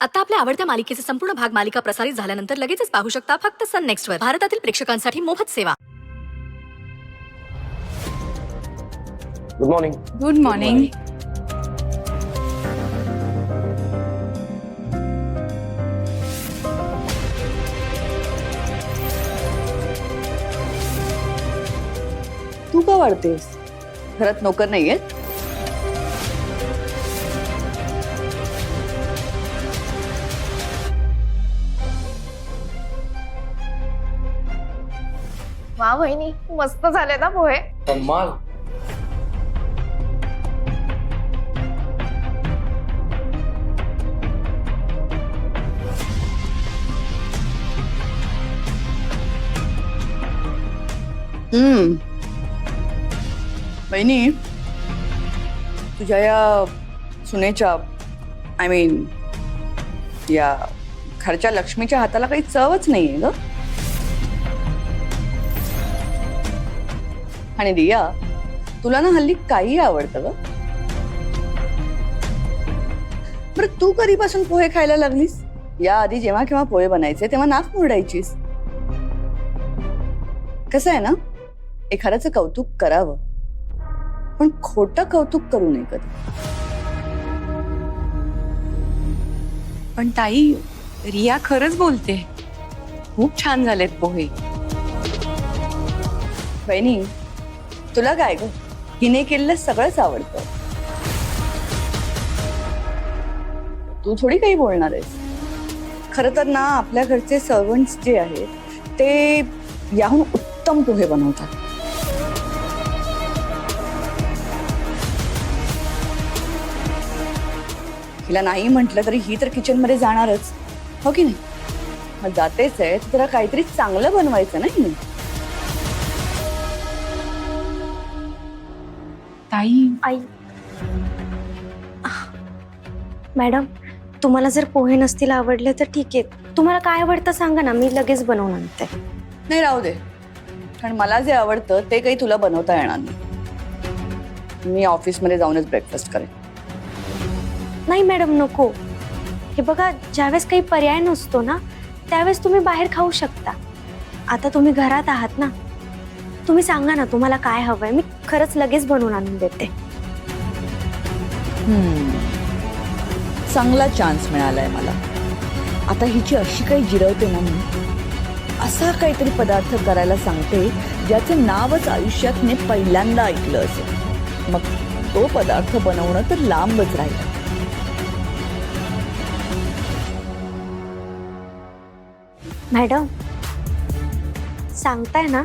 आता आपल्या आवडत्या मालिकेचे संपूर्ण भाग मालिका प्रसारित झाल्यानंतर लगेचच पाहू शकता फक्त सन नेक्स्ट वर. भारतातील प्रेक्षकांसाठी मोफत सेवा. Good morning. Good morning. तू का वाढतेस? घरात नोकर नाहीयेत? वा बहिणी, मस्त झाले ना पोहे. कमाल. बहिणी, तुझ्या या सुनेच्या आय मीन या घरच्या लक्ष्मीच्या हाताला काही चवच नाहीये ग. आणि दिया, तुला ना हल्ली काही आवडतं ग. बरं, तू कधीपासून पोहे खायला लागलीस? या आधी जेव्हा केव्हा पोहे बनायचे तेव्हा नाक मुरडायचीस. कसं आहे ना, एखाद्याचं कौतुक करावं पण खोटं कौतुक करू नये कधी. पण ताई, रिया खरंच बोलते, खूप छान झालेत पोहे. बहिणी, तुला काय ग, हिने केलेलं सगळंच आवडतं. तू थोडी काही बोलणार आहेस. खरं तर ना, आपल्या घरचे सर्वंट्स जे आहेत ते याहून उत्तम पोहे बनवतात. हिला नाही म्हटलं तरी ही तर किचन मध्ये जाणारच, हो की नाही? मग जातेच आहे तर जरा काहीतरी चांगलं बनवायचं ना हिने. ताई, आई, मॅडम, तुम्हाला जर पोहे नसतील आवडले तर ठीक आहे. तुम्हाला काय आवडतं सांगा ना, मी लगेच बनवून आणते. नाही, राहू दे. कारण मला जे आवडतं ते काही तुला बनवता येणार नाही. मी ऑफिसमध्ये जाऊनच ब्रेकफास्ट करेन. नाही मॅडम, नको. हे बघा, ज्यावेळेस काही पर्याय नसतो ना त्यावेळेस तुम्ही बाहेर खाऊ शकता. आता तुम्ही घरात आहात ना, तुम्ही सांगा ना तुम्हाला काय हवंय, मी खरंच लगेच बनवून आणून देते. चांगला चान्स मिळालाय मला. आता हिची अशी काही जिरवते ना मी, असा काहीतरी पदार्थ करायला सांगते ज्याचं नावच आयुष्यात मी पहिल्यांदा ऐकलं असेल. मग तो पदार्थ बनवणं तर लांबच राहील. मॅडम, सांगताय ना?